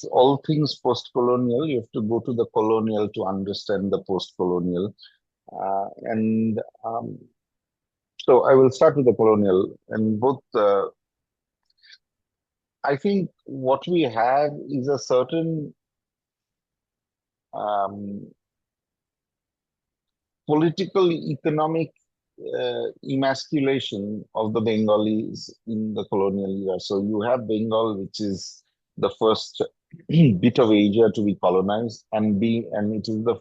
all things post-colonial. You have to go to the colonial to understand the post-colonial. And so I will start with the colonial. And both, I think what we have is a certain um, political, economic emasculation of the Bengalis in the colonial era. So you have Bengal, which is the first bit of Asia to be colonized, and it is the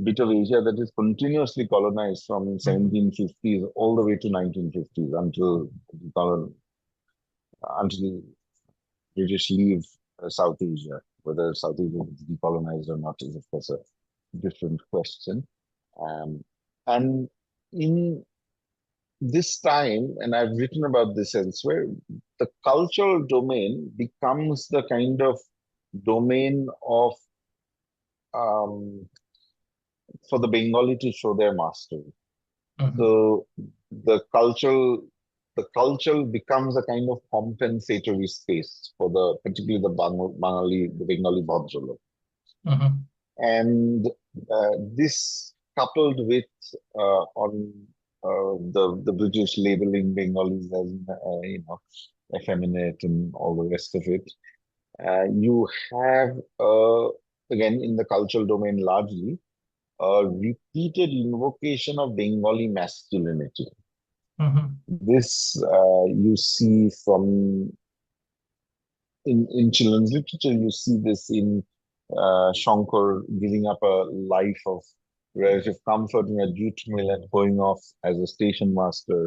bit of Asia that is continuously colonized from Mhm. 1750s all the way to 1950s until British leave South Asia. Whether South Asia is decolonized or not is, of course, a different question. Um, and in this time, and I've written about this elsewhere, the cultural domain becomes the kind of domain of um, for the Bengali to show their mastery. Mhm. So the cultural the culture becomes a kind of compensatory space for the particularly the Bengali Bhadralok. Mhm. And this coupled with on the British labeling Bengalis as effeminate and all the rest of it, you have again in the cultural domain largely a repeated invocation of Bengali masculinity. Mhm. This you see from in children's literature. You see this in Shankar giving up a life of relative comfort in a jute mill and going off as a station master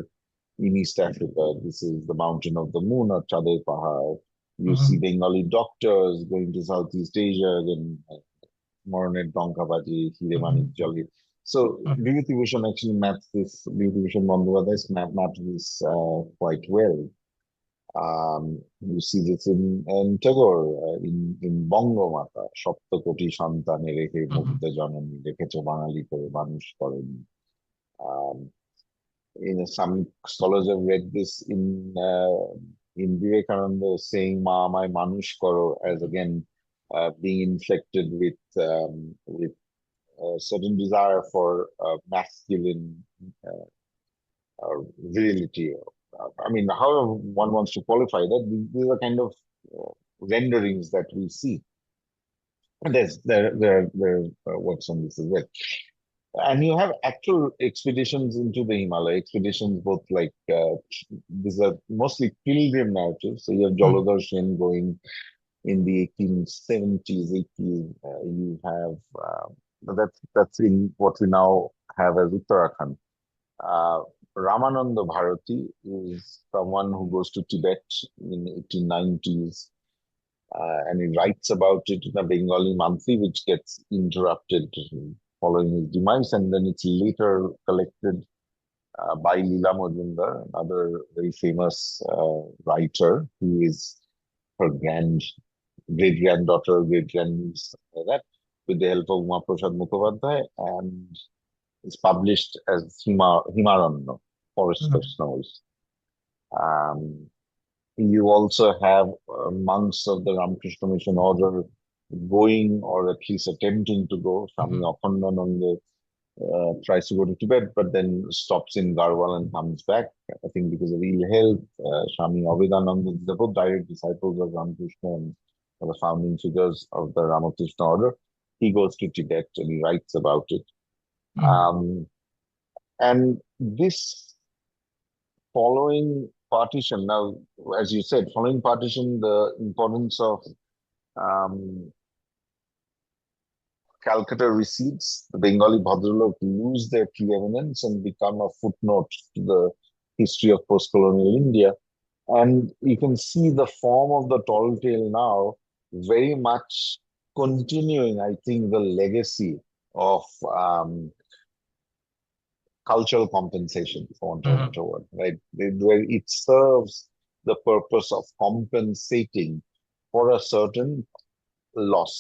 in East Africa. This is the Mountain of the Moon or Chander Pahar. You see Mhm. Bengali doctors going to Southeast Asia, then Moronet Donkabaji, Hiremanik Mhm. Jolly. So Mhm. Vibhutibhushan actually maps this, Vibhutibhushan Bandyopadhyay's maps this quite well. You see this in Tagore, in Bangomata, Sapta Koti Santane রেখে মুগ্ধ Mhm. জননী রেখেছ বাঙালি করে মানুষ করেন. Um, some scholars have read this in Vivekananda saying "Ma আমায় মানুষ করো" as again being inflected with a certain desire for masculine uh, virility. I mean, however one wants to qualify that, these are kind of renderings that we see. And there are works on this as well. And you have actual expeditions into the Himalaya, expeditions both like these are mostly pilgrim narratives. So you have Mhm. Jaladhar Sen going in the 1870s, 80s. You have that's in what we now have as Uttarakhand. Uh, Ramananda Bharati is someone who goes to Tibet in 1890s, and he writes about it in a Bengali monthly, which gets interrupted following his demise, and then it's later collected by Leela Majumdar, another very famous writer, who is her great granddaughter, great grandniece, that, with the help of Uma Prasad Mukhopadhyay, and is published as Himaranya, Forest of Mhm. Snows. Um, you also have monks of the Ramakrishna Mission order going, or at least attempting to go. Swami Mhm. Akhandananda tries to go to Tibet, but then stops in Garhwal and comes back, I think because of ill health. Swami Abhedananda, they're both direct disciples of Ramakrishna and are the founding figures of the Ramakrishna order. He goes to Tibet and he writes about it. Mhm. Um, and this following partition, now, as you said, following partition, the importance of um, Calcutta recedes, the Bengali Bhadralok lose their preeminence and become a footnote to the history of post-colonial India. And you can see the form of the tall tale now very much continuing, I think, the legacy of cultural compensation, for want of a Mhm. better word, right? Where it serves the purpose of compensating for a certain loss.